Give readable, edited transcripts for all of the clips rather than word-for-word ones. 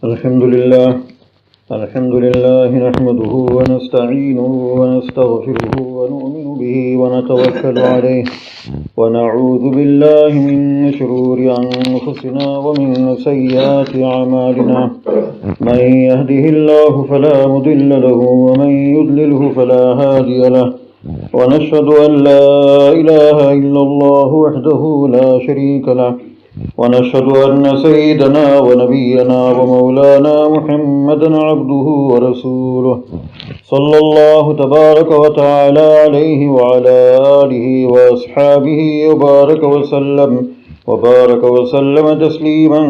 الحمد لله نحمده ونستعينه ونستغفره ونؤمن به ونتوكل عليه ونعوذ بالله من شرور أنفسنا ومن سيئات أعمالنا من يهده الله فلا مضل له ومن يضلله فلا هادي له ونشهد أن لا إله إلا الله وحده لا شريك له ونشهد أن سيدنا ونبينا ومولانا محمدا عبده ورسوله صلى الله تبارك وتعالى عليه وعلى آله وأصحابه وبارك وسلم تسليما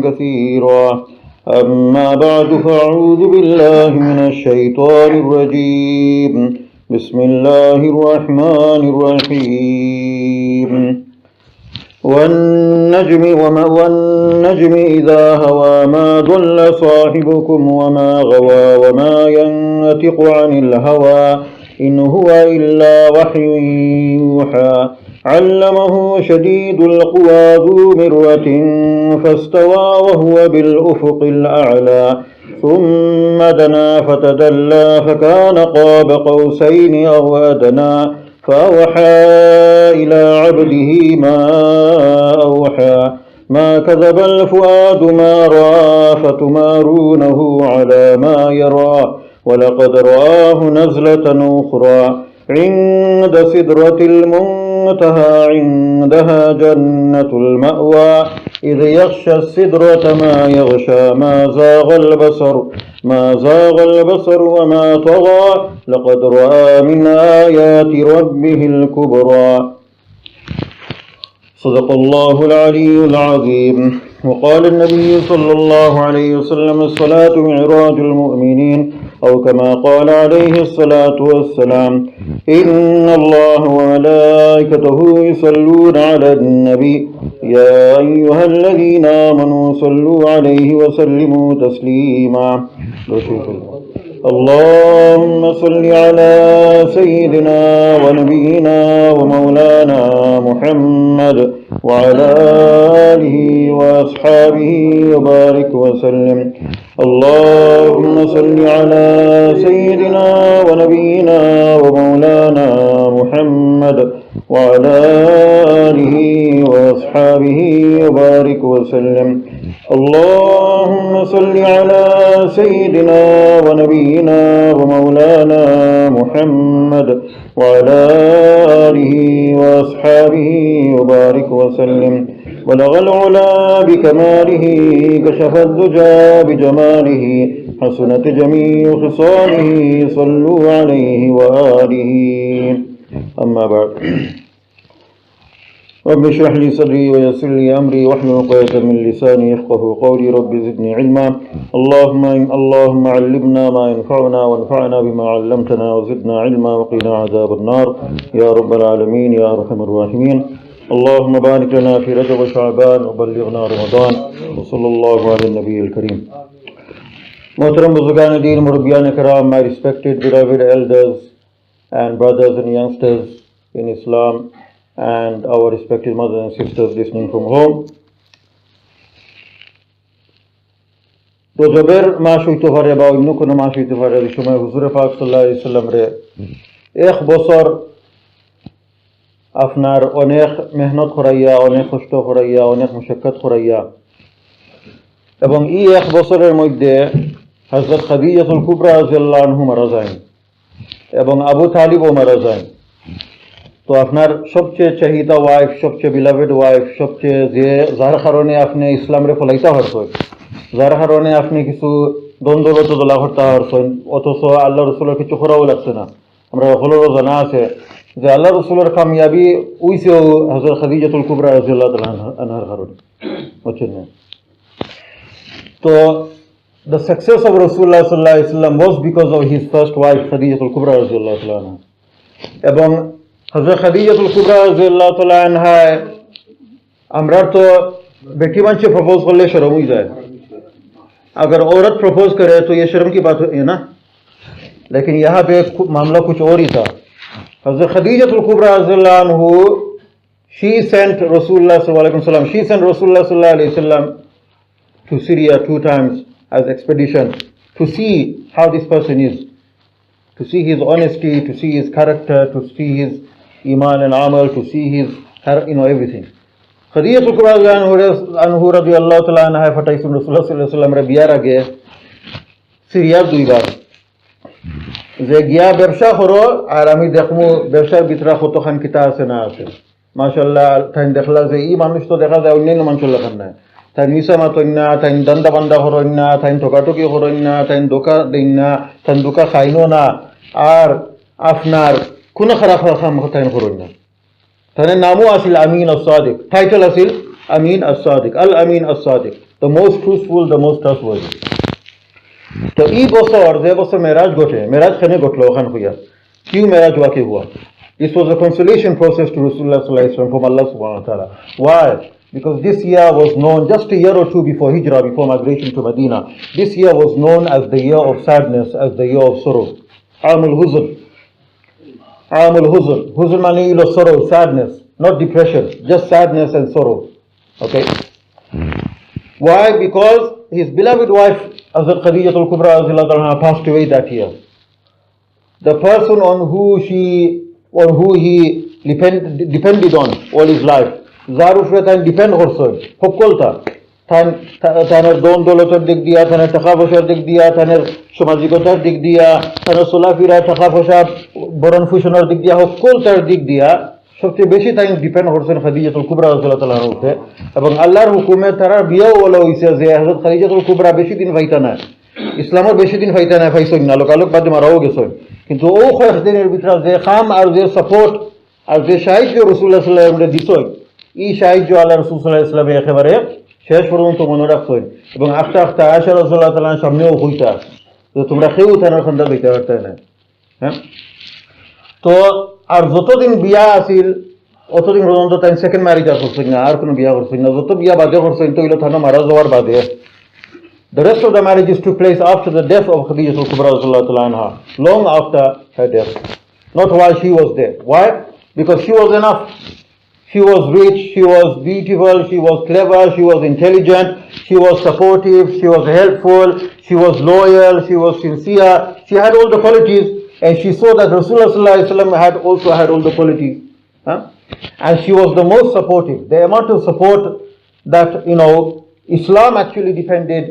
كثيرا أما بعد فأعوذ بالله من الشيطان الرجيم بسم الله الرحمن الرحيم والنجم إذا هوى ما ضل صاحبكم وما غوى وما ينطق عن الهوى إن هو إلا وحي يوحى علمه شديد القوى ذو مرة فاستوى وهو بالأفق الأعلى ثم دنا فتدلى فكان قاب قوسين أو أدنى فأوحى إلى عبده ما أوحى ما كذب الفؤاد ما رأى فتمارونه على ما يرى ولقد رآه نزلة أخرى عند سدرة المنتهى عندها جنة المأوى إذ يغشى السدرة ما يغشى ما زاغ البصر وما طغى لقد رأى من آيات ربه الكبرى صدق الله العلي العظيم. وقال النبي صلى الله عليه وسلم الصلاة معراج المؤمنين أو كما قال عليه الصلاة والسلام إن الله وملائكته يصلون على النبي يا أيها الذين آمنوا صلوا عليه وسلموا تسليما. اللهم صل على سيدنا ونبينا ومولانا محمد وعلى آله وأصحابه وبارك وسلم. اللهم صل على سيدنا ونبينا ومولانا محمد وعلى آله وأصحابه وبارك وسلم. اللهم صل على سيدنا ونبينا ومولانا محمد وعلى آله وأصحابه وبارك وسلم. بلغ العلا بكماله كشف الدجى بجماله حسنت جميع خصاله صلوا عليه وآله. أما بعد رب اشرح لي صدري ويسر لي أمري واحلل عقدة من لساني يفقهوا قولي رب زدني علما. اللهم علمنا ما ينفعنا وانفعنا بما علمتنا وزدنا علما وقنا عذاب النار يا رب العالمين يا أرحم الراحمين. اللهم بارك لنا في رجب وشعبان وبلغنا رمضان وصلى الله على النبي الكريم. Muhtaram Buzurgan Deen, Murabbiyan Karam, my respected beloved elders and brothers and youngsters in Islam and our respected mothers and sisters listening from home. রজবের মাস হইতে পারে বা অন্য কোনো মাস হইতে পারে, এই সময় হুজুর পাক সাল্লাল্লাহু আলাইহি ওয়াসাল্লাম রে এক বছর আপনার অনেক মেহনত করাইয়া, অনেক কষ্ট করাইয়া, অনেক মুশাক্কাত করাইয়া, এবং এই এক বছরের মধ্যে হযরত খাদিজাতুল কুবরা রাদিয়াল্লাহু আনহা মারা যায় এবং আবু তালিবও মারা যায়। তো আপনার সবচেয়ে চাহিদা ওয়াইফ, সবচেয়ে বিলাভেড ওয়াইফ, সবচেয়ে যার কারণে আপনি ইসলামরে ফলাইতে পারছেন, যার কারণে আপনি কিছু দ্বন্দ্বগত দলা করতে পারছেন, অথচ আল্লাহ রসুলের কিছু করাও লাগছে না। আমরা সকলেরও জানা আছে যে আল্লাহ রসুলের কামিয়াবি উইছেও হযরত খাদিজাতুল কুবরা রাদিয়াল্লাহু আনহার কারণে, বুঝছেন না? তো the success of Rasulullah sallallahu alaihi wasallam was because of his first wife Khadijatul Kubra radhiyallahu ta'ala anha. এবং হযরত খাদিজাতুল কুবরা রাদিয়াল্লাহু তাআলা আনহা আমরা তো बेटी মানুষে প্রপোজ করলে শরম হয়ে যায়। अगर औरत प्रपोज करे तो ये शर्म की बात है ना, लेकिन यहाँ पे मामला कुछ और ही था। हज़रत खदीजतुल कुबरा रज़ियल्लाहु अन्हा, she sent Rasulullah sallallahu alaihi wasallam to Syria 2 times as expedition to see how this person is, to see his honesty, to see his character, to see his iman and amal, to see his, everything. Khadija Kubra anhu radiyallahu ta'ala anha fataisun Rasulullah sallallahu alaihi wasallam biar age Syria 2 বার যে গিয়া ব্যবসা করো আর আমি দেখমু ব্যবসার ভিতরে কতখান কিতা আছে না আছে মাশাআল্লাহ তাই দেখলা যে এই মানুষ তো দেখা যায় অন্যান্য মানুষের লেখান না তাই মিশা মাতন না তাই দান্দা বান্দা করেন না তাই ঠকাঠকি করেন না তাই দোকা দেন না তাই দোকা খাইনো না আর আপনার কোনো খারাপ কাম তাই করেন না তাই নামও আছিল আমিন as-Sadiq, টাইটেল আছিল আমিন as-Sadiq, Al Amin as-Sadiq, the most truthful, the most trustworthy. तो ई बसर जे बसर मेराज घटे मेराज खाने घटलो ओखान हुआ क्यों मेराज वाकई हुआ this was a consolation process to Rasulullah sallallahu alaihi wasallam from Allah subhanahu wa ta'ala. Why? Because this year was known just a year or two before Hijrah, before migration to Medina. This year was known as the year of sadness, as the year of sorrow. Amul Huzn. Amul Huzn. Huzn mani ilo sorrow, sadness, not depression, just sadness and sorrow. Okay? Why? Because his beloved wife Hazrat Khadija al-Kubra passed away that year. The person on who he depended on all his life. Zarufre tan depend korsoy. Hokkolta. Taner don dolotar dik diya, taner taka poshar dik diya, taner somajikotar dik diya, taner solafira taka poshar boron fusionar dik diya, hokkoltar dik diya. সবচেয়ে বেশি তাই depend করছেন খাদিজাতুল কুবরা রাদিয়াল্লাহু তাআলা আনহা এবং আল্লাহর হুকুমে তারা বিয়েও বলা হইছে যে হযরত খাদিজাতুল কুবরা বেশি দিন পাইতা না ইসলামের বেশি দিন পাইতা না পাইছেন না লোকালোক বাদে মারাও গেছেন কিন্তু ও কয়েক দিনের ভিতরে যে খাম আর যে সাপোর্ট আর যে সাহায্য রাসূলুল্লাহ সাল্লাল্লাহু আলাইহি ওয়াসাল্লাম দিছেন এই সাহায্য আল্লাহ রাসূল সাল্লাল্লাহু আলাইহি ওয়াসাল্লাম একেবারে শেষ পর্যন্ত মনে রাখছেন এবং আফতা আয়েশা রাদিয়াল্লাহু তাআলার সামনেও কইতা যে তোমরা কেউ তার খন্দা দিতে পারতে না হ্যাঁ তো আর যতদিন বিয়া আছিল অতদিন পর্যন্ত তাই সেকেন্ড ম্যারেজ আর করছেন না আর কোনো বিয়া করছেন না যত বিয়া বাদে করছেন তো হইল থানা মারা যাওয়ার বাদে The rest of the marriages took place after the death of Khadija al-Kubra radhiyallahu ta'ala anha, long after her death, not while she was there. Why? Because she was enough. She was rich, she was beautiful, she was clever, she was intelligent, she was supportive, she was helpful, she was loyal, she was sincere. She had all the qualities. And she saw that Rasulullah sallallahu alaihi wasallam had also had all the qualities, and she was the most supportive. The amount of support that Islam actually depended,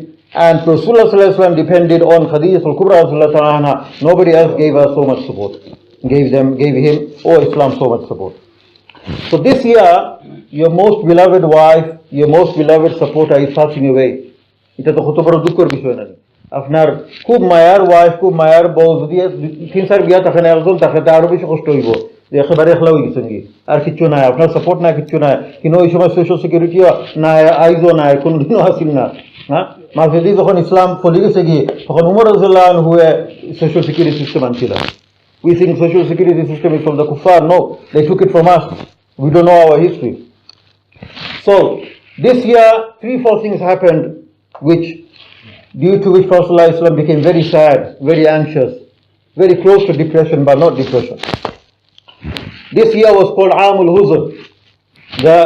and Rasulullah sallallahu alaihi wasallam depended on Khadija al-Kubra radhiyallahu ta'ala anha. Nobody else gave her so much support, gave him or Islam so much support. So this year, your most beloved wife, your most beloved supporter is passing away. এটা তো কত বড় দুঃখের বিষয় না আপনার খুব মায়ার ওয়াইফ খুব মায়ার বউ যদি 3-4 বিয়া থাকে না একজন থাকে তা আরো বেশি কষ্ট হইব যে একেবারে একলা হয়ে গেছেন কি আর কিচ্ছু নাই আপনার সাপোর্ট নাই কিচ্ছু নাই কিন্তু ওই সময় সোশ্যাল সিকিউরিটিও নাই আইজও নাই কোনোদিনও আসিল না হ্যাঁ মাঝে যখন ইসলাম ফলি গেছে গিয়ে তখন উমর রাদিয়াল্লাহু আনহু সোশ্যাল সিকিউরিটি সিস্টেম আনছিল We think social security system is from the kuffar. No, they took it from us. We don't know our history. So this year 3-4 things happened due to which Prophet ﷺ became very sad, very anxious, very close to depression, but not depression. This year was called Amul Huzn, the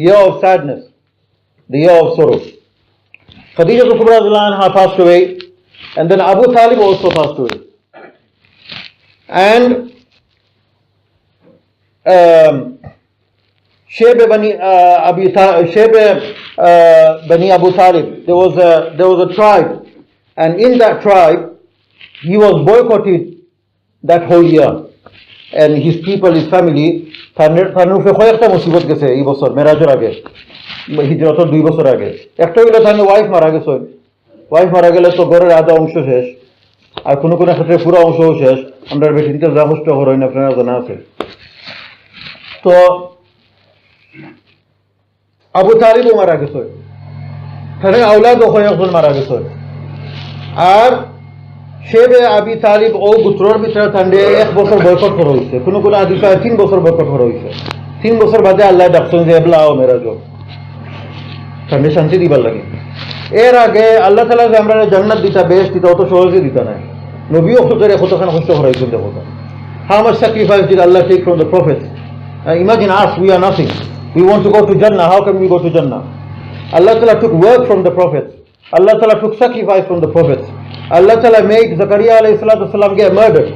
year of sadness, the year of sorrow. Khadija al-Kubra radhiyallahu anha passed away, and then Abu Talib also passed away. And Shayb Bani Abu Talib, there was a tribe, and in that tribe he was boycotted that whole year, and his people, his family, তানুফে কয়েকটা মুসিবত গেছে এই বছর মেরাজের আগে হিজরতের 2 বছর আগে একটা হইলো তার ওয়াইফ মারা গেছে ওয়াইফ মারা গেলে তো ঘরের আধা অংশ শেষ আর কোনো ক্ষেত্রে পুরো অংশও শেষ আমরা বেটিতে যা কষ্ট হয় না আপনারা জানা আছে তো আবু তালিবও মারা গেছে তার আওলাদও কয়েকজন মারা গেছে আর শেবে আবি তালিব ও গোত্রর ভিতরে তান্ডে 1 বছর বয়কট করা হয়েছে কোনো আদিসা 3 বছর বয়কট করা হয়েছে 3 বছর বাদে আল্লাহ ডাকছেন যে এবলাও মেরাজ তান্ডে শান্তি দিবার লাগে এর আগে আল্লাহ তাআলা যে আমরা জান্নাত দিতা বেহেশত দিতা অত সহজে দিতা না নবীও খুদরে কতখানি কষ্ট করাইছেন দেখো how much sacrifice did Allah take from the prophets imagine us, we are nothing, we want to go to Jannah, how can we go to Jannah? Allah Ta'ala took work from the prophets Allah Ta'ala took sacrifice from the prophets. Allah Ta'ala made Zakaria alayhi salatu wasalam get murdered.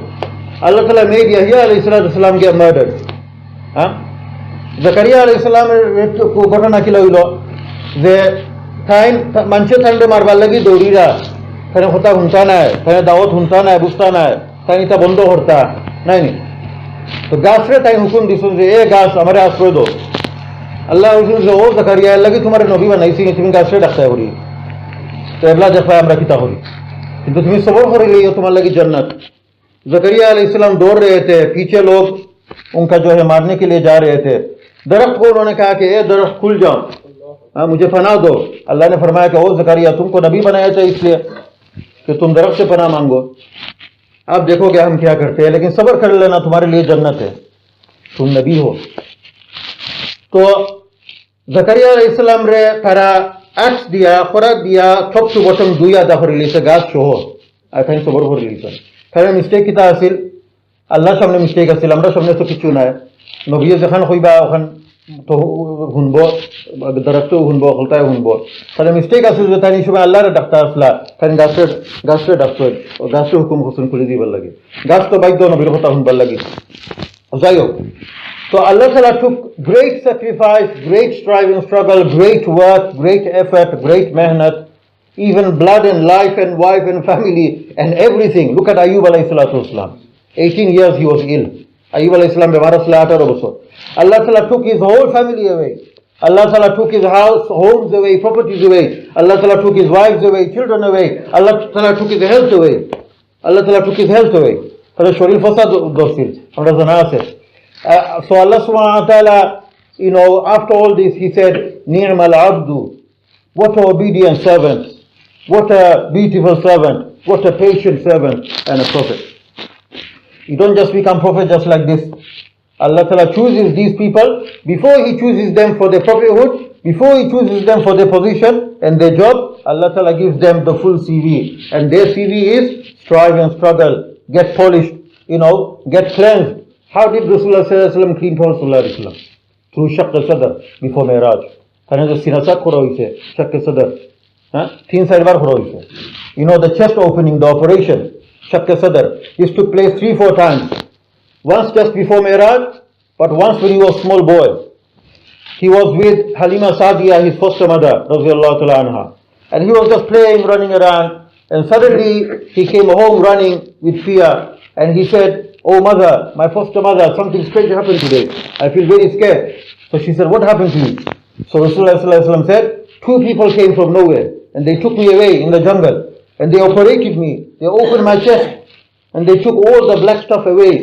Allah Ta'ala made Yahya alayhi salatu wasalam get murdered. Zakaria alayhi salam ঘটনা কি হইল যে তাই মানুষের ঠান্ডা মারবার লাগি দৌড়িরা তাই কথা শুনতা নাই, তাই দাওয়াত শুনতা নাই, বুঝতা নাই, তাই এটা বন্ধ করতা নাই নি। তো গাছরে তাই হুকুম দিছিল যে এ গাছ আমারে আশ্রয় দাও। আল্লাহ হুকুম যে ও জাকারিয়া লাগি তোমার নবী বানাইছি, তুমি গাছরে ডাকতে করি। তো এবলা দেখবা আমরা কিতা করি, কিন্তু তুমি সবর করে লিयो তোমার লাগি जन्नत। जकरिया अलैहिस्सलाम दौड़ रहे थे, पीछे लोग उनका जो है मारने के लिए जा रहे थे। दरख्त को उन्होंने कहा कि ए दरख्त खुल जाओ, मुझे पनाह दो। अल्लाह ने फरमाया कि ओ जकरिया तुमको नबी बनाया था इसलिए कि तुम दरख्त से पनाह मांगो। अब देखोगे हम क्या करते हैं, लेकिन सब्र कर लेना, तुम्हारे लिए जन्नत है, तुम नबी हो। तो जकरिया अलैहिस्सलाम रे तारा एक्स दिया, खुराक दिया, top to bottom দুই আদা করে লিছে গাছ সহ, আর তাই সবর করে লিছে। তাহলে মিস্টেক কিতা আছিল? আল্লাহর সামনে মিস্টেক আছিল, আমরা সামনে তো কিছু নাই। নবী যেখান কইবা ওখান তো শুনবো, দরখাস্তও শুনবো, হলতায় শুনবো। তাহলে মিস্টেক আছিল যে তাই সময় আল্লাহরে ডাক্তার আসলা, তাই গাছের ডাক্তার গাছের হুকুম হোসেন করে দিবার লাগে। গাছ তো বাধ্য নবীর কথা শুনবার লাগে। যাই হোক, so Allah Ta'ala took great sacrifice, great striving, struggle, great work, great effort, great mehnat, even blood and life and wife and family and everything. Look at Ayyub alayhi salatu wasalam. 18 years he was ill. Ayyub alayhi salam bemar asla 18 বছর. Allah Ta'ala took his whole family away. Allah Ta'ala took his house, homes away, properties away. Allah Ta'ala took his wives away, children away. Allah Ta'ala took his health away. Allah Ta'ala took his health away. তাহলে শরীর ফসাদ দছিল আমরা জানা আছে। So Allah subhanahu wa ta'ala, after all this he said, Ni'mal abdu, what an obedient servant, what a beautiful servant, what a patient servant and a prophet. You don't just become prophet just like this. Allah Ta'ala chooses these people, before he chooses them for their prophethood, before he chooses them for their position and their job, Allah Ta'ala gives them the full CV, and their CV is strive and struggle, get polished, get cleansed. How did Rasulullah sallallahu alaihi wasallam clean Rasulullah sallallahu alaihi wasallam? Through shaqq sadr before Miraj. Kana jo sinasat khora hoise shaqq sadr, teen sidebar khora hoise. The chest opening, the operation shaqq sadr, this took place 3-4 times. Once just before Miraj, but once when he was small boy. He was with Halima Sadiya, his foster mother, radiyallahu ta'ala anha, and he was just playing, running around, and suddenly he came home running with fear, and he said, "Oh mother, my foster mother, something strange happened today. I feel very scared." So she said, "What happened to you?" So Rasulullah sallallahu alaihi wasallam said, "2 people came from nowhere and they took me away in the jungle and they operated me. They opened my chest and they took all the black stuff away,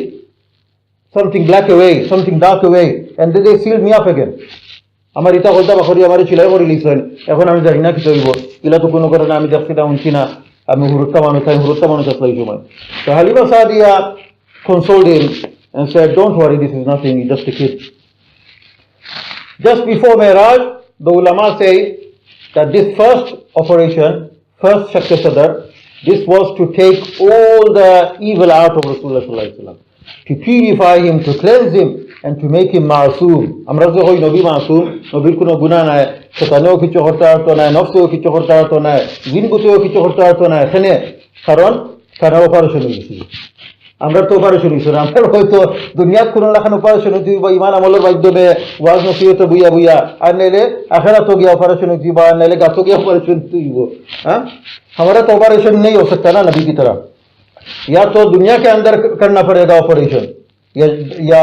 something black away, something dark away, and then they sealed me up again." আমার ইটা কইতা বাখরি আমারে চিলাই করে লিছেন, এখন আমি জানি না কি হইব, ইলা তো কোনো করে না, আমি দেখছি না উনছি না, আমি হুরুত্তা মানুষ আসলে এই সময়। তো Halima Sadia consoled him and said, "Don't worry, this is nothing, he's just a kid." Just before Miraj, the ulama say that this first operation, first shaqq sadr, this was to take all the evil out of Rasulullah sallallahu alaihi wasallam, to purify him, to cleanse him, and to make him ma'soom. Amra je hoy nabi ma'soom, nabir kono guna নাই, শয়তানেও কিছু করতে পারতো না, নফসেও কিছু করতে পারতো না, জিনগুতেও কিছু করতে পারতো না, এখানে কারণ তারা অপারেশন হয়ে গেছিল। আমরা তো অপারেশন হয়েছি না, আমরা হয়তো দুনিয়াত কোনো লাখান অপারেশন হইতে বা ইমান আমলের মাধ্যমে ওয়াজ নসিহতে বুইয়া আর নাইলে আখেরাত গিয়া অপারেশন হইতে বা নাইলে গাছ গিয়া অপারেশন হইব। हमारा तो ऑपरेशन नहीं हो सकता ना नबी की तरह, या तो दुनिया के अंदर करना पड़ेगा ऑपरेशन, या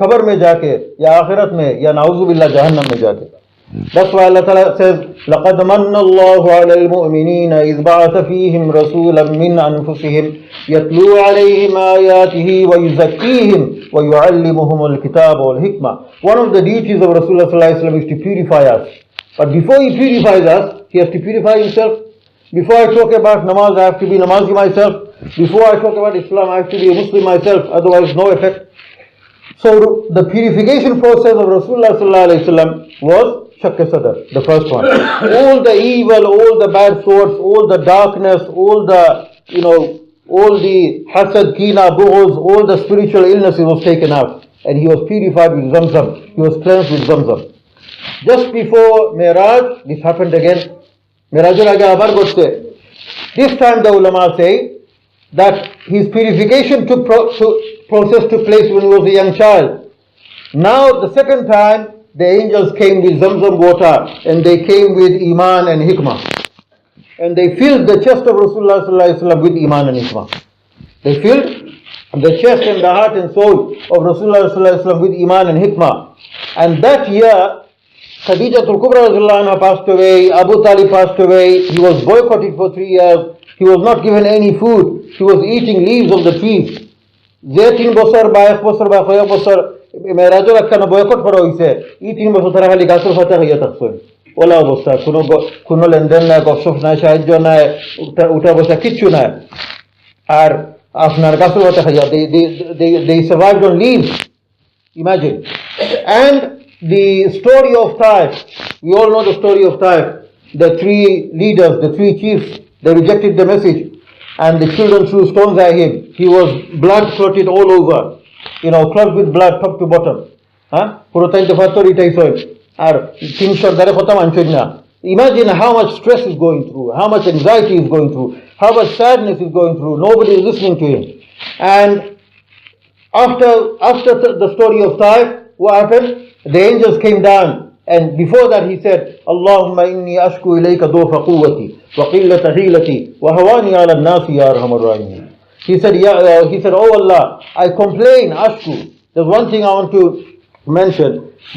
कब्र में जाके, या आखिरत में, या नाउजुबिल्लाह जहन्नम में जाके। That's why Allah Ta'ala says, لَقَدْ مَنَّ اللَّهُ عَلَى الْمُؤْمِنِينَ إِذْ بَعَثَ فِيهِمْ رَسُولًا مِّنْ أَنفُسِهِمْ يَتْلُو عَلَيْهِمْ آيَاتِهِ وَيُزَكِّيهِمْ وَيُعَلِّمُهُمُ الْكِتَابَ وَالْحِكْمَةَ. One of the duties of Rasulullah sallallahu alaihi wasallam is to purify us. But before he purifies us, he has to purify himself. Before I talk about namaz, I have to be namazi myself. Before I talk about Islam, I have to be a Muslim myself, otherwise no effect. So the purification process of Rasulullah sallallahu alaihi wasallam was shaqq sadr, the first one. All the evil, all the bad thoughts, all the darkness, all the hasad, kina, bughuz, all the spiritual illnesses was taken out, and he was purified with Zamzam. He was cleansed with Zamzam. Just before Miraj, this happened again. Mirajul age abar gotte. This time the ulama say that his purification process took place when he was a young child. Now the second time the angels came with Zamzam water and they came with Iman and Hikmah. And they filled the chest of Rasulullah sallallahu alaihi wasallam with Iman and Hikmah. They filled the chest and the heart and soul of Rasulullah sallallahu alaihi wasallam with Iman and Hikmah. And that year, Khadijatul Kubra radhiyallahu anha passed away, Abu Talib passed away, he was boycotted for 3 years, he was not given any food, he was eating leaves of the trees. Zetin bosar, bayakh bosar, bakhaya bosar, Mirajul akkana boycott kara hoise, e 3 bosar tara khali gasar fatah gaya taksoy. Ola অবস্থা কোনো লেনদেন নাই, গপসপ নাই, সাহায্য নাই, উঠা বসা কিচ্ছু নাই। আর আপনার গাছের পাতা খাইয়া they survived on leaves. Imagine. And the story of Taif, we all know the story of Taif. The 3 leaders, the 3 chiefs, they rejected the message and the children threw stones at him. He was blood clotted all over, clogged with blood top to bottom. পুরো তাইতে ফাতরি টাইস হয় আর 300 দ্বারা কথা মানছেন না। Imagine how much stress is going through, how much anxiety is going through, how much sadness is going through. Nobody is listening to him. And after the story of Taif, what happened? The angels came down, and before that he said, Allahumma inni ashku ilayka dufa quwwati wa qillata hilati wa hawani ala an-nasi ya arhamar rahimin. He said, oh Allah, I complain, ashku. There's one thing I want to mention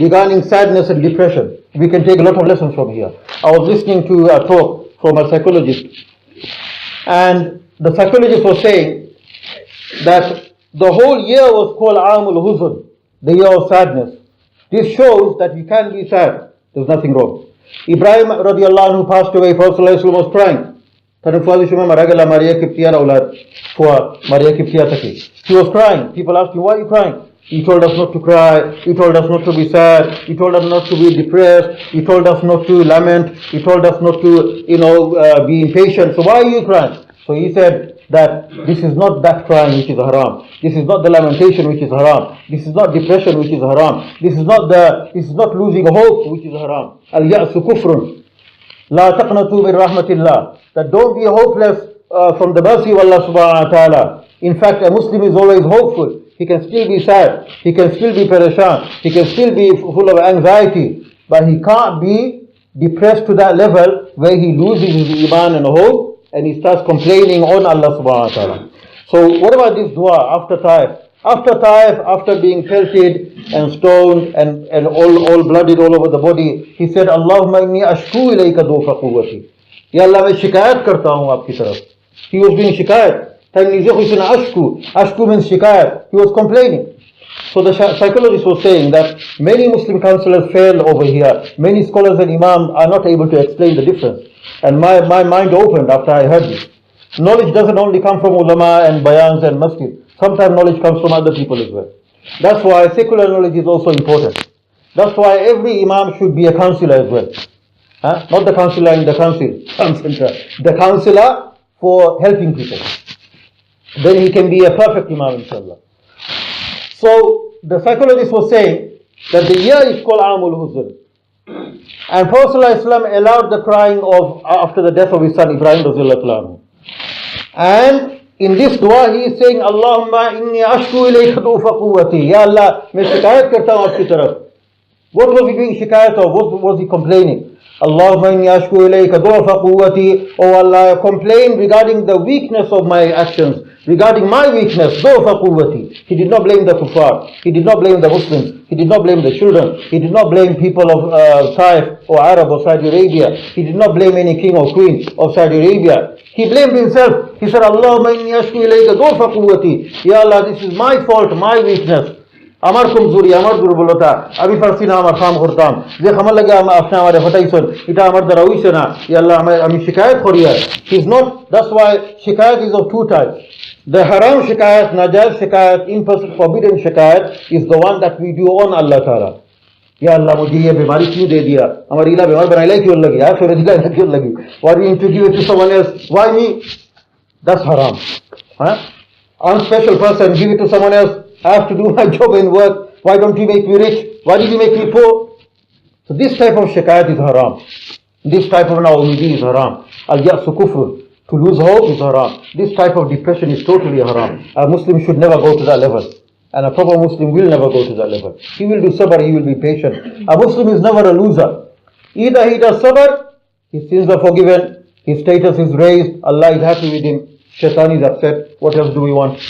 regarding sadness and depression. We can take a lot of lessons from here. I was listening to a talk from a psychologist, and the psychologist was saying that the whole year was called Amul Huzn, the year of sadness. This shows that you can be sad. There's nothing wrong. Ibrahim radiallahu anhu passed away. Prophet sallallahu alaihi wasallam was crying. He was crying. People asked him, why are you crying? He told us not to cry. He told us not to be sad. He told us not to be depressed. He told us not to lament. He told us not to, be impatient. So why are you crying? So he said that this is not that crying which is haram. This is not the lamentation which is haram. This is not depression which is haram. This is not losing hope which is haram. Al-ya'su kufrun. La taqnatu min rahmatillah. That don't be hopeless from the mercy of Allah subhanahu wa ta'ala. In fact, a Muslim is always hopeful. He can still be sad. He can still be pereshan. He can still be full of anxiety. But he can't be depressed to that level where he loses his iman and hope and he starts complaining on Allah subhanahu wa ta'ala. So what about this dua after Taif? After Taif, after being pelted and stoned and all blooded all over the body, he said, Allahumma inni ashku ilayka dufa quwwati. Ya Allah, मैं शिकायत करता हूँ आपकी तरफ. He was doing शिकायत. Ashku means shikayat. He was complaining. So the psychologist was saying that many Muslim counselors fail over here. Many scholars and imams are not able to explain the difference. And my mind opened after I heard this. Knowledge doesn't only come from ulama and bayans and masjid. Sometimes knowledge comes from other people as well. That's why secular knowledge is also important. That's why every imam should be a counselor as well. Not the counselor in the council. The counselor for helping people. Then he can be a perfect imam, inshallah. So the psychologist was saying that the year is called Amul Huzn. And Prophet ﷺ allowed the crying after the death of his son Ibrahim radhiyallahu anhu. And in this dua he is saying, Allahumma inni ashku ilayka dufa quwwati. Ya Allah, मैं शिकायत करता हूँ आपकी तरफ. What was he doing shikayat of? What was he complaining? Allahumma inni ashku ilayka dufa quwwati. Oh Allah, I complain regarding the weakness of my actions. Regarding my weakness, dufa quwwati. He did not blame the kuffar. He did not blame the Muslims. He did not blame the children. He did not blame people of Taif or Arab or Saudi Arabia. He did not blame any king or queen of Saudi Arabia. He blamed himself. He said, Allahumma inni ashku ilayka dufa quwwati. Ya Allah, this is my fault, my weakness. আমার কমজোরি, আমার দুর্বলতা, আমি পারছি না আমার কাম করতাম, যে আমার লাগে আপনি আমারে হটাইছেন, এটা আমার দ্বারা হইছে না, ইয়া আল্লাহ আমি শিকায়ত করি। আর he is not, that's why শিকায়ত is of 2 types. The haram shikayat, najaz shikayat, forbidden shikayat is the one that we do on Allah Ta'ala. Ya Allah, mujhe ye bimari kyun de diya? Hamari ila bimar banaila kyun lagi? Ya sure dila kyun lagi? Why do you need to give it to someone else? Why me? That's haram. I'm a special person, give it to someone else. I have to do my job and work. Why don't you make me rich? Why did you make me poor? So this type of shikayat is haram. This type of naumidi is haram. Al-ya'su kufr. To lose hope is haram. This type of depression is totally haram. A Muslim should never go to that level. And a proper Muslim will never go to that level. He will do sabr, he will be patient. A Muslim is never a loser. Either he does sabr, his sins are forgiven, his status is raised, Allah is happy with him, Shaitan is upset. What else do we want?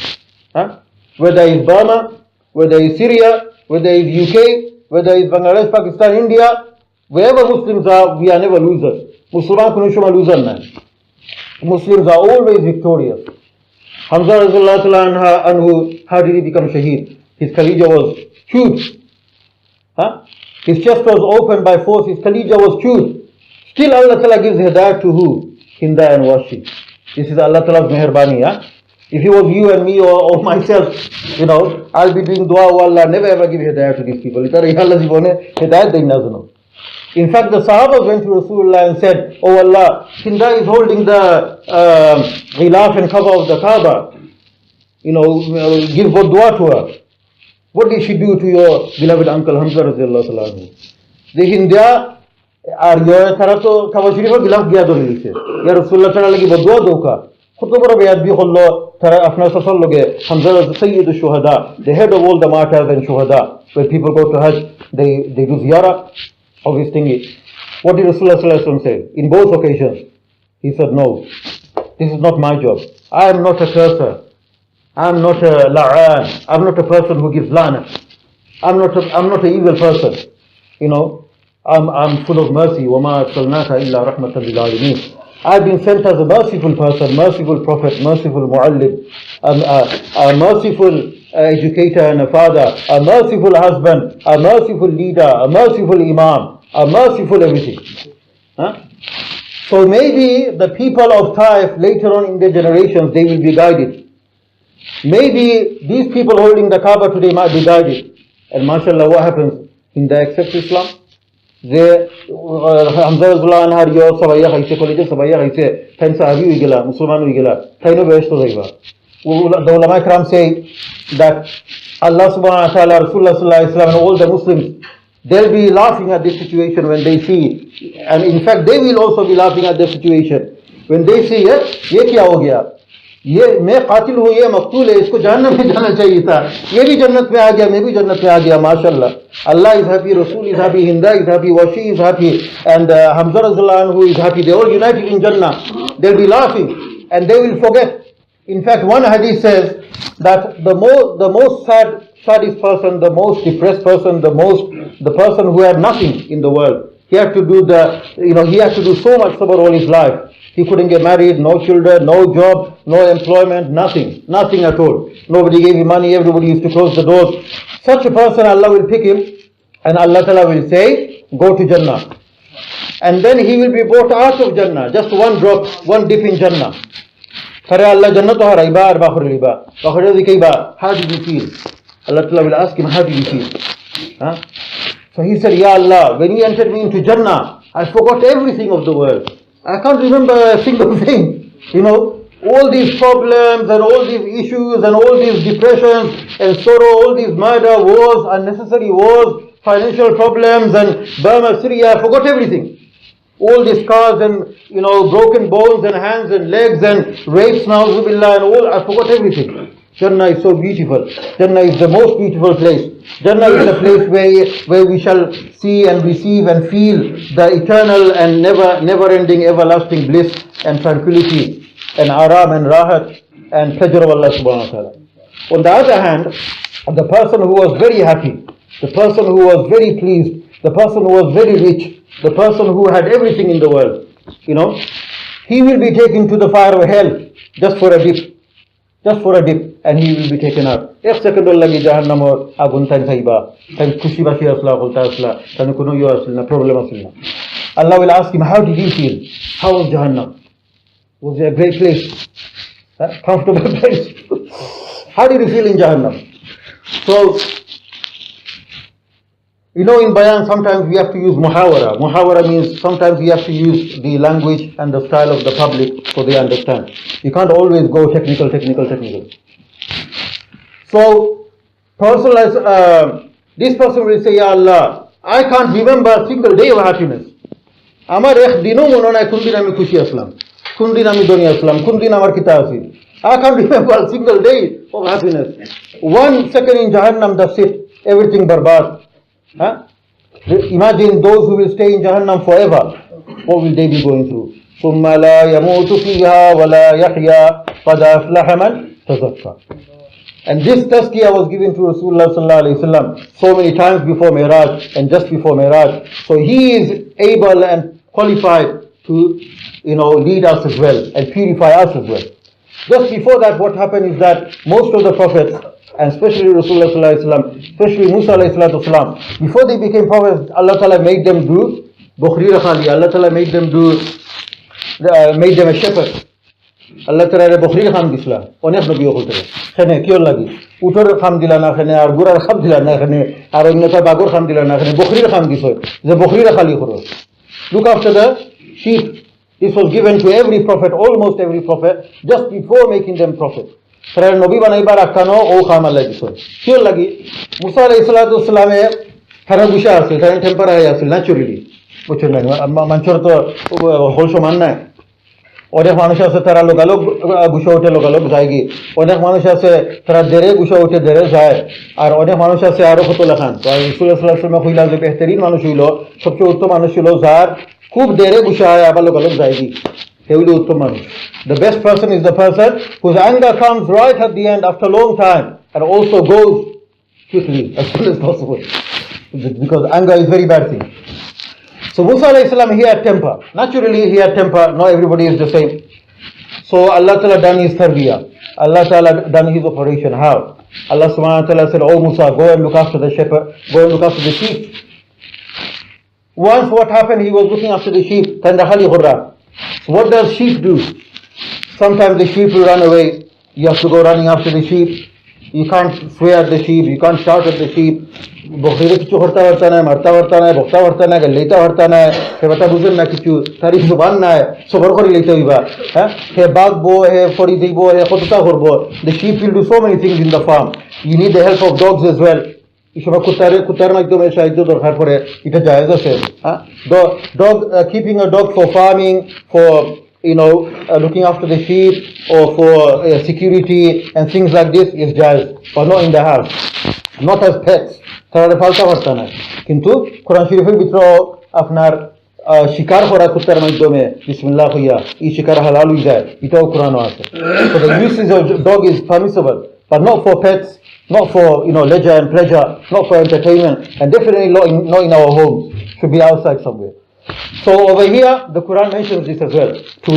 Huh? Whether it's Burma, whether it's Syria, whether it's UK, whether it's Bangladesh, Pakistan, India, wherever Muslims are, we are never losers. Musliman kunishuma loser man. Muslims are always victorious. Hamza Rasulullah anhu, how did he become shaheed? His khalija was chewed. Huh? His chest was opened by force, his khalija was chewed. Still Allah Ta'ala gives hidayah to who? Hinda and Washi. This is Allah Ta'ala's meherbani. Huh? If it was you and me or myself, I'll be doing dua, oh Allah, never ever give hidayah to these people. In fact, the Sahabas went to Rasulullah and said, oh Allah, Hinda is holding the ghilaf and cover of the Kaaba. Give good dua to her. What did she do to your beloved uncle Hamza radiallahu anhu? The Hinda are your Tarato Kawashirifa Gilaf Giadolise. Ya Rasulullah Taralagi Bodua Doka. Khutubara Bayad Bihollo, Tara Afna Sasaloge, Hamza Sayyid Shuhada, the head of all the martyrs and Shuhada. When people go to Hajj, they do ziyarah of his thingy. What did Rasulullah say? In both occasions, he said, no, this is not my job. I am not a curser. I am not a la'an. I am not a person who gives lana. I am not an evil person. I'm full of mercy. وَمَا أَرْسَلْنَاكَ إِلَّا رَحْمَةً لِلْعَالَمِينَ. I've been sent as a merciful person, merciful prophet, merciful mu'allim, a merciful educator and a father, a merciful husband, a merciful leader, a merciful imam, a merciful everything. Huh? So maybe the people of Taif later on in their generations, they will be guided. Maybe these people holding the Kaaba today might be guided. And mashallah, what happens? Hinda accepts Islam. They Hamza Rasulullah anhar yo sabaya khaise college sabaya khaise thain sahabi hui gela musliman hui gela thaino besto jaiba. The ulama ikram say that Allah subhanahu wa ta'ala, Rasulullah sallallahu alaihi wasallam and all the Muslims, they'll be laughing at this situation when they see, and in fact they will also be laughing at the situation when they see ye kya ho gaya, ये मैं कातिल हूँ, ये मकतूल है, इसको जहन्नम में जाना चाहिए था, ये भी जन्नत में आ गया, मैं भी जन्नत में आ गया, माशाल्लाह. Allah is happy, Rasul is happy, Hinda is happy, Washi is happy, and Hamza Razullah anhu is happy. They all united in Jannah. They'll be laughing and they will forget. In fact, one hadith says that the most saddest person, the most depressed person, the person who had nothing in the world, he had to do so much sabr all his life. He couldn't get married, no children, no job, no employment, nothing at all. Nobody gave him money, everybody used to close the doors. Such a person, Allah will pick him and Allah Ta'ala will say, go to Jannah. And then he will be brought out of Jannah, just one drop, one dip in Jannah. Allah Jannah to haraiba arba khurliba. How did you feel? Allah Ta'ala will ask him, how did you feel? Huh? So he said, Ya Allah, when you entered me into Jannah, I forgot everything of the world. I can't remember a single thing. All these problems and all these issues and all these depressions and sorrow, all these murder, wars, unnecessary wars, financial problems and Burma, Syria, I forgot everything. All these scars and, broken bones and hands and legs and rapes, na'uzubillah, and all, I forgot everything. Jannah is so beautiful. Jannah is the most beautiful place. Jannah is the place where we shall see and receive and feel the eternal and never-ending, everlasting bliss and tranquility and aram and rahat and pleasure of Allah subhanahu wa ta'ala. On the other hand, the person who was very happy, the person who was very pleased, the person who was very rich, the person who had everything in the world, he will be taken to the fire of hell just for a dip, and he will be taken out. Ek second lagi jahannam or agun tan saiba, tan kushi bashi asla, qulta asla, tan kuno yo asla, problem asla. Allah will ask him, how did you feel? How was Jahannam? Was it a great place? Comfortable place? How did you feel in Jahannam? So, in Bayaan, sometimes we have to use muhawara. Muhawara means sometimes we have to use the language and the style of the public so they understand. You can't always go technical. So, this person will say, Ya Allah, I can't remember a single day of happiness. আমার একদিনও মনে নাই কোন দিন আমি খুশি আসলাম, কোন দিন আমি ধনী আসলাম, কোন দিন আমার কিতা আছে। I can't remember a single day of happiness. 1 second in Jahannam, that's it. Everything barbad. Huh? Imagine those who will stay in Jahannam forever. What will they be going through? ثم لا يموت فيها ولا يحيا قد أفلح من تزكى. And this tazkiyah was given to Rasulullah sallallahu alaihi wasallam so many times before Miraj and just before Miraj. So he is able and qualified to, lead us as well and purify us as well. Just before that, what happened is that most of the prophets, and especially Rasulullah sallallahu alaihi wasallam, especially Musa alayhi salatu wasalam, before they became prophets, Allah Ta'ala made them do Bukhri Rakhali. Allah Ta'ala made them a shepherd. Allah Ta'ala Bukhri Kham disla. Onek nabi holte. Khane kyo lagi. Utor kham dila na khane ar gurar kham dila na khane ar onneta bagor kham dila na khane Bukhri kham disoy. The Bukhri Rakhali khoro. Look after the sheep. This was given to every prophet, almost every prophet, just before making them prophet. Tara nabi banaibar akano o kham Allah disoy. Kyo lagi. Musa alayhi salatu wasalam e tara gusha asil, tara temper asil naturally. বুঝছেন না, মানুষের তো হল সমান নাই। অনেক মানুষ আছে তারা লোকালোক গুছা উঠে লোকালোক যায় গিয়ে, অনেক মানুষ আছে তারা দেরে গুছা উঠে দেরে যায়, আর অনেক মানুষ আছে আরো কত লেখান। তো রাসূলুল্লাহ সাল্লাল্লাহু আলাইহি ওয়াসাল্লাম কইলা যে বেহতরিন মানুষ হইল, সবচেয়ে উত্তম মানুষ হইল যার খুব দেরে গুছা হয় আবার লোকালোক যায় গিয়ে, he will be উত্তম মানুষ. The best person is the person whose anger comes right at the end after a long time and also goes quickly as soon as possible, because anger is very bad thing. So Musa alayhi salam, he had temper. Naturally he had temper. Not everybody is the same. So Allah Ta'ala done his tarbiyah. Allah Ta'ala done his operation. How? Allah subhanahu wa ta'ala said, oh Musa, go and look after the shepherd, go and look after the sheep. Once what happened, he was looking after the sheep. So what does sheep do? Sometimes the sheep will run away. You have to go running after the sheep. You can't swear at the sheep, you can't shout at the sheep. বকরিরে কিছু হরতা হরতা নাই, মারতা হরতা নাই, বক্তা হরতা নাই, গাল্লাইতা হরতা নাই, সে কথা বুঝেন না কিছু, তার জবান নাই, সবর করে লইতে হইবা। হ্যাঁ, হে বাগবো, হে ফড়ি দিব, হে কতটা করবো। The sheep will do so many things in the farm. You need the help of dogs as well. এই সময় কুত্তার মাধ্যমে সাহায্য দরকার পড়ে, এটা জায়েজ আছে। হ্যাঁ, keeping a dog for farming, for looking after the sheep or for security and things like this is jaiz, but not in the house, not as pets. তারা পালতা পারতা না, কিন্তু কোরআন শরীফের ভিতরে আপনার শিকার করা কুত্তার মাধ্যমে বিসমিল্লাহ কইয়া এই শিকার হালাল হয়ে যায়, এটাও কোরআনে আছে। So the usage of dog is permissible, but not for pets, not for leisure and pleasure, not for entertainment, and definitely not in our homes. Should be outside somewhere. So over here, the Quran mentions this as well, to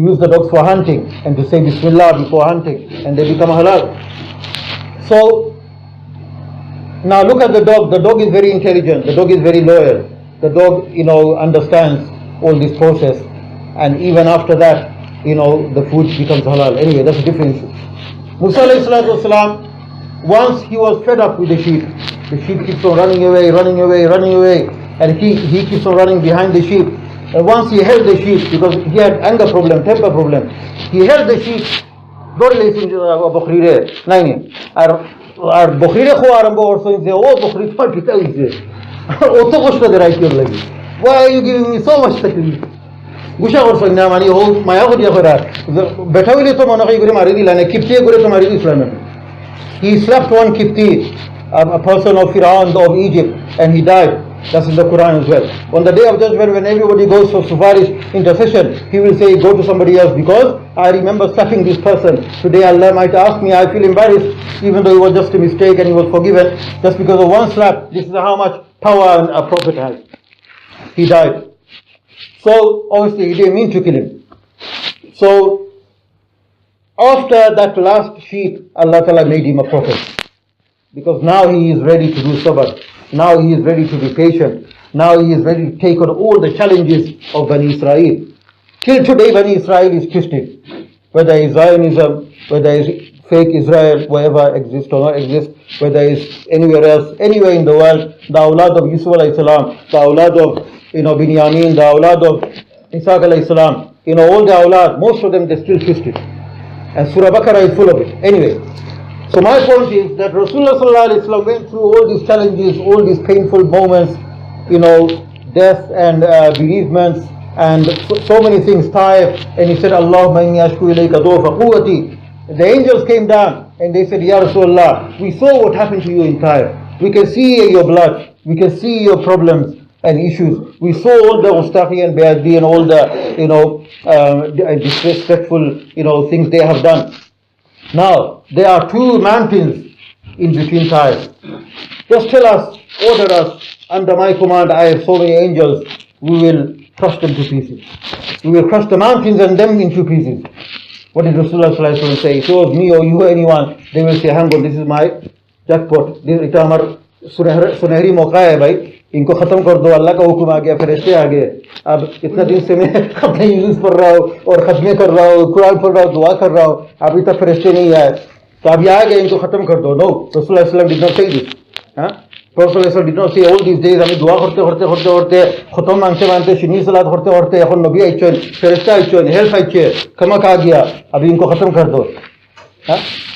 use the dogs for hunting and to say Bismillah before hunting, and they become halal. So now look at the dog. The dog is very intelligent. The dog is very loyal. The dog, understands all this process, and even after that, the food becomes halal. Anyway, that's a different issue. Musa alayhi salatu wasalam, once he was fed up with the sheep. The sheep keeps on running away. And he keeps on running behind the sheep. And once he held the sheep, because he had anger problem, temper problem, he held the sheep. আর বকরিরে খোয়া আরম্ভ করছে যে ও বকরি তোমার পিতা হইছে, অত কষ্ট দেয় কি লাগে, why are you giving me so much taklif? গুসা করছ না, মানে ও মায়া করিয়া করা বেটা হইলে তো মনে করে মারি দিলা না, কিপ্তিয়ে করে তো মারি দিছিল না। He slapped one Kipti, a person of Fir'aun of Egypt, and he died. That's in the Quran as well. On the day of judgment, when everybody goes for sufarish, intercession, he will say, go to somebody else, because I remember slapping this person. Today Allah might ask me, I feel embarrassed, even though it was just a mistake and he was forgiven, just because of one slap. This is how much power a prophet has. He died. So, obviously, he didn't mean to kill him. So, after that last sheep, Allah Ta'ala made him a prophet. Because now he is ready to do sabr. Now he is ready to be patient. Now he is ready to take on all the challenges of Bani Israel. Till today, Bani Israel is twisted. Whether it's Zionism, whether it's fake Israel, wherever exists or not exists, whether it's anywhere else, anywhere in the world, the awlad of Yusuf alayhi salam, the awlad of Binyamin, the awlad of Isaac alayhi salam, all the awlad, most of them, they're still twisted. And Surah Baqarah is full of it. Anyway, so my point is that Rasulullah sallallahu alaihi wasallam went through all these challenges, all these painful moments, death and bereavements and so many things, Taif, and he said, Allahumma inni ashku ilayka du'fa quwwati. The angels came down and they said, Ya Rasulullah, we saw what happened to you in Taif. We can see your blood, we can see your problems and issues. We saw all the Ustaqi and Bayaddi and all the disrespectful things they have done. Now there are two mountains in between Taif. Just tell us, order us, under my command I have so many angels, we will crush them to pieces. We will crush the mountains and them into pieces. What did Rasulullah say? If it was me or you or anyone, they will say, hang on, this is my jackpot. This is सुनहरी मौका है भाई, इनको खत्म कर दो, अल्लाह का हुक्म आ गया, फरिश्ते आ गए. अब इतना दिन से मैं अपने यूज़ पढ़ रहा हूँ और खत्मे कर रहा हूँ, कुरान पढ़ रहा हूँ, दुआ कर रहा हूँ, अभी तक फरिश्ते नहीं आए, तो अब ये आ गए, इनको खत्म कर दो. No, Rasulullah did not say this. Prophet did not say all these days আমি দোয়া করতে করতে করতে করতে খতম মানতে মানতে শিনি সালাত করতে করতে এখন নবী আইছেন, ফেরেশতা আইছেন, হেল্প আইছে, ক্ষমা आ गया, अभी इनको खत्म कर दो.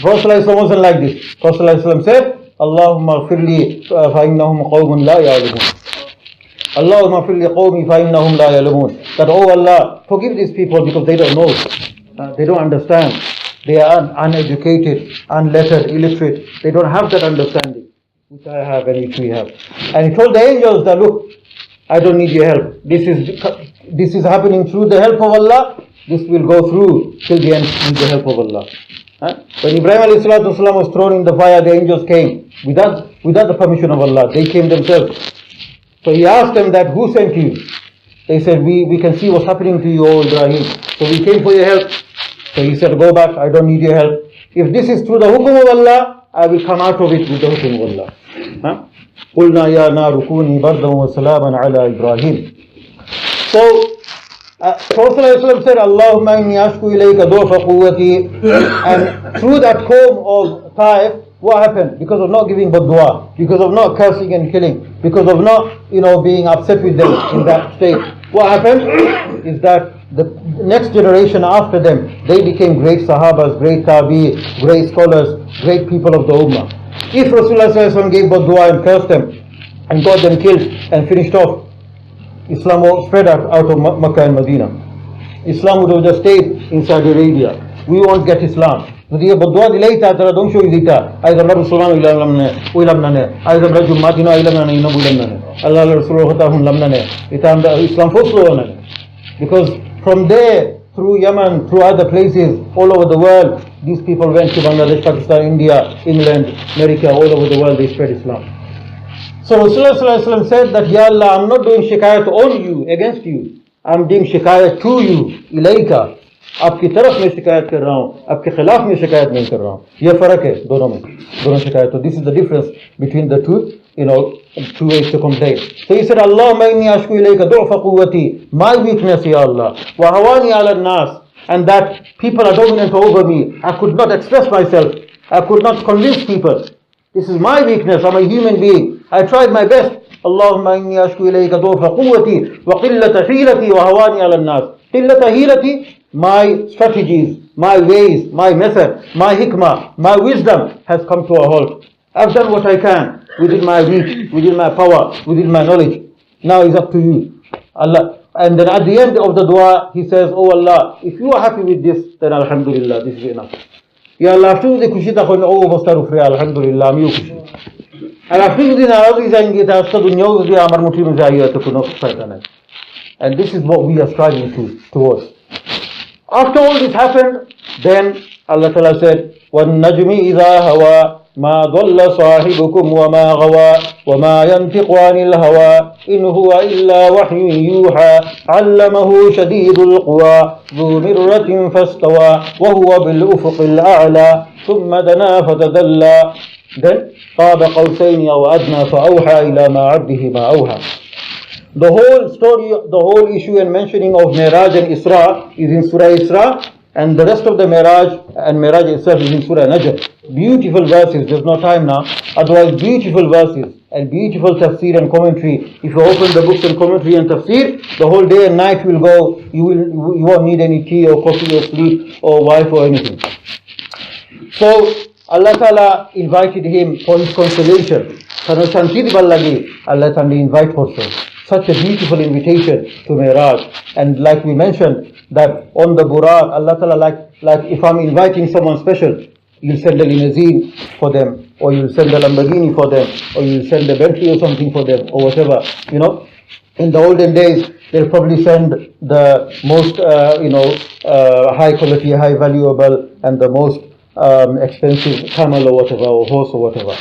Prophet wasn't like this. Prophet said, اللهم اغفر لي فإنهم قوم لا يعلمون. اللهم اغفر لي قومي فإنهم لا يعلمون. That, oh Allah, forgive these people because they don't know, they don't understand, they are uneducated, unlettered, illiterate, they don't have that understanding which I have and which we have. And he told the angels that, look, I don't need your help. This is happening through the help of Allah. This will go through till the end with the help of Allah. When Ibrahim alayhi salatu wasalam was thrown in the fire, the angels came without the permission of Allah. They came themselves. So he asked them that, who sent you? They said, we can see what's happening to you, O Ibrahim. So we came for your help. So he said, go back, I don't need your help. If this is through the hukum of Allah, I will come out of it with the hukum of Allah. قُلْنَا يَا نَارُ كُونِي بَرْدًا وَسَلَامًا عَلَى إِبْرَاهِيمَ. So Prophet said, Allahumma inni ashku ilayka du'fa quwwati. And through that comb of Taif, what happened? Because of not giving dua, because of not cursing and killing, because of not being upset with them in that state, what happened is that the next generation after them, they became great Sahabas, great Tabi, great scholars, great people of the Ummah. If Rasulullah gave dua and cursed them and got them killed and finished off, Islam was spread out of Makkah and Medina. Islam would have just stayed in Saudi Arabia. We won't get Islam. যদি বদুয়া দিলেই তারা ধ্বংস হয়ে দিতা, আইজ আমরা মুসলমান হইলাম না, আইজ আমরা জুম্মা দিন আইলাম না, ইনো বইলাম না, আল্লাহ রাসূলের কথা শুনলাম না, এটা আমরা ইসলাম ফসলো না. Because from there, through Yemen, through other places, all over the world, these people went to Bangladesh, Pakistan, India, England, America, all over the world, they spread Islam. So Rasulullah said that, Ya Allah, I'm not doing shikayat on you, against you. I'm doing shikayat to you, ilayka. आपकी तरफ में शिकायत कर रहा हूँ, आपके खिलाफ में शिकायत नहीं कर रहा हूँ. ये फर्क है दोनों में, दोनों शिकायत. So this is the difference between the two ways to complain. So he said, Allahumma inni ashku ilayka du'fa quwwati, my weakness, Ya Allah, wa hawani ala nas, and that people are dominant over me. I could not express myself, I could not convince people. This is my weakness, I'm a human being. I tried my best. Allahumma inni ashku ilayka du'fa quwwati wa qillata hilati wa hawani ala nas. Qillata hilati, my strategies, my ways, my method, my hikmah, my wisdom has come to a halt. I've done what I can within my reach, within my power, within my knowledge. Now it's up to you, Allah. And then at the end of the dua, he says, oh Allah, if you are happy with this, then alhamdulillah, this is enough. Ya Allah, after the kushita khon oh bastaru free, alhamdulillah, I'm you kushi. And after the narazi jayenge ta uska dunya uski amar muthi mein jaiye to kuno farka nahi. And this is what we are striving towards. After all this happened, then Allah Ta'ala said, وَالنَّجْمِ إِذَا هَوَى مَا ضَلَّ صَاحِبُكُمْ وَمَا غَوَى وَمَا يَنْطِقُ عَنِ الْهَوَى إِنْ هُوَ إِلَّا وَحْيٌ يُوحَى عَلَّمَهُ شَدِيدُ الْقُوَى ذُو مِرَّةٍ فَاسْتَوَى وَهُوَ بِالْأُفُقِ الْأَعْلَى ثُمَّ دَنَا فَتَدَلَّى. Then قَابَ قَوْسَيْنِ أَوْ أَدْنَى فَأَوْحَى إِلَى مَا عَبْدِهِ مَا أَوْحَى. The whole story, the whole issue and mentioning of Miraj and Isra is in Surah Isra, and the rest of the Miraj and Miraj itself is in Surah Najm. Beautiful verses, there's no time now. Otherwise, beautiful verses and beautiful tafsir and commentary. If you open the books and commentary and tafsir, the whole day and night will go. You won't need any tea or coffee or sleep or wife or anything. So Allah Ta'ala invited him for his consolation. Allah Ta'ala invite also. such a beautiful invitation to Miraj. And like we mentioned, that on the Buraq, Allah Ta'ala, like if I'm inviting someone special, you'll send a limousine for them, or you'll send a Lamborghini for them, or you'll send a Bentley or something for them, or whatever. You know, in the olden days, they'll probably send the most, high quality, high valuable, and the most expensive camel or whatever, or horse or whatever.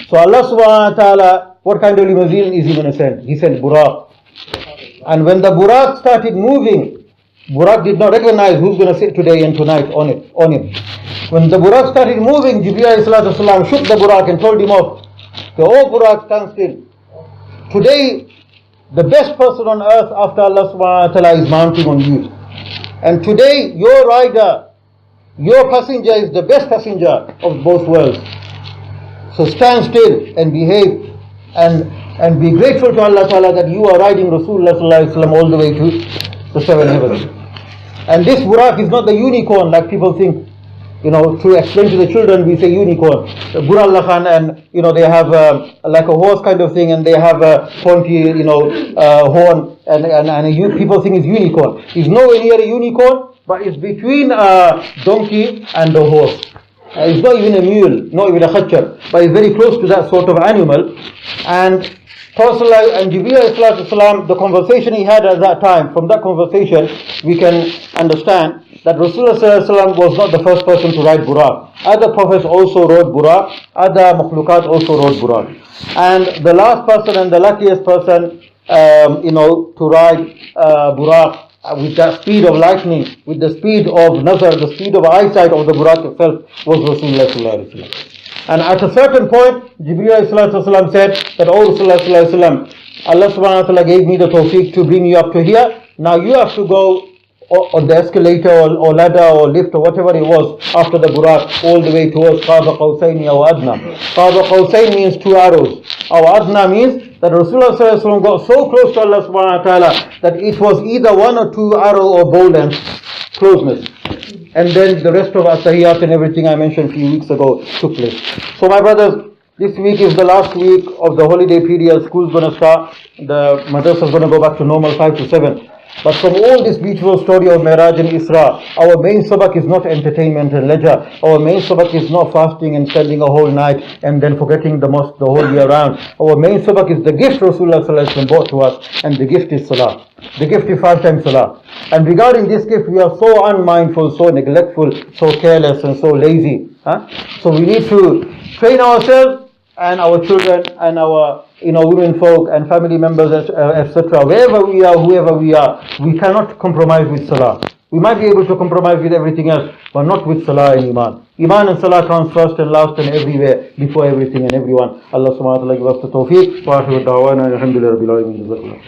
So Allah subhanahu wa ta'ala, what kind of limousine is He going to send? He sent Buraq. And when the Buraq started moving, Buraq did not recognize who's going to sit today and tonight on him. When the Buraq started moving, Jibreel ﷺ shook the Buraq and told him off. So, oh Buraq, stand still. Today, the best person on earth after Allah subhanahu wa ta'ala is mounting on you. And today, your rider, your passenger is the best passenger of both worlds. So stand still and behave and be grateful to Allah Ta'ala that you are riding Rasulullah Sallallahu Alaihi Wasallam all the way to the seven heavens. And this Buraq is not the unicorn like people think. You know, to explain to the children, we say unicorn. Buraq Khan, and they have like a horse kind of thing, and they have a pointy, horn, and people think it's unicorn. It's nowhere near a unicorn, but it's between a donkey and a horse. It's not even a mule, not even a khachar, but it's very close to that sort of animal. And Jibreel, the conversation he had at that time, from that conversation we can understand that Rasulullah was not the first person to ride Buraq. Other prophets also rode Buraq, other makhlukat also rode Buraq. And the last person and the luckiest person, to ride Buraq with that speed of lightning, with the speed of nazar, the speed of eyesight of the Buraq itself, was Rasulullah sallallahu alaihi wasallam. And at a certain point, Jibreel ﷺ said that, oh Rasulullah sallallahu alaihi wasallam, Allah subhanahu wa ta'ala gave me the tawfiq to bring you up to here. Now you have to go on the escalator or ladder or lift or whatever it was after the Buraq all the way towards Qaba Qawsaini or Adna. Qaba Qawsain means 2 arrows. Or Adna means that Rasulullah sallallahu alaihi wasallam got so close to Allah subhanahu wa ta'ala that it was either 1 or 2 arrow or bow length closeness. And then the rest of At-Tahiyyat and everything I mentioned a few weeks ago took place. So my brothers, this week is the last week of the holiday period. School's going to start. The madrasa is going to go back to normal 5 to 7. But from all this beautiful story of Miraj and Isra, our main sabak is not entertainment and leisure. Our main sabak is not fasting and spending a whole night and then forgetting the mosque the whole year round. Our main sabak is the gift Rasulullah sallallahu alaihi wasallam brought to us, and the gift is salah. The gift is 5 times salah. And regarding this gift, we are so unmindful, so neglectful, so careless and so lazy. So we need to train ourselves and our children and our women folk and family members, etc. Wherever we are, whoever we are, we cannot compromise with salah. We might be able to compromise with everything else, but not with salah and iman. Iman and salah comes first and last and everywhere, before everything and everyone. Allah subhanahu wa ta'ala give us the tawfiq. Wa akhiru da'wana alhamdulillahi rabbil alamin.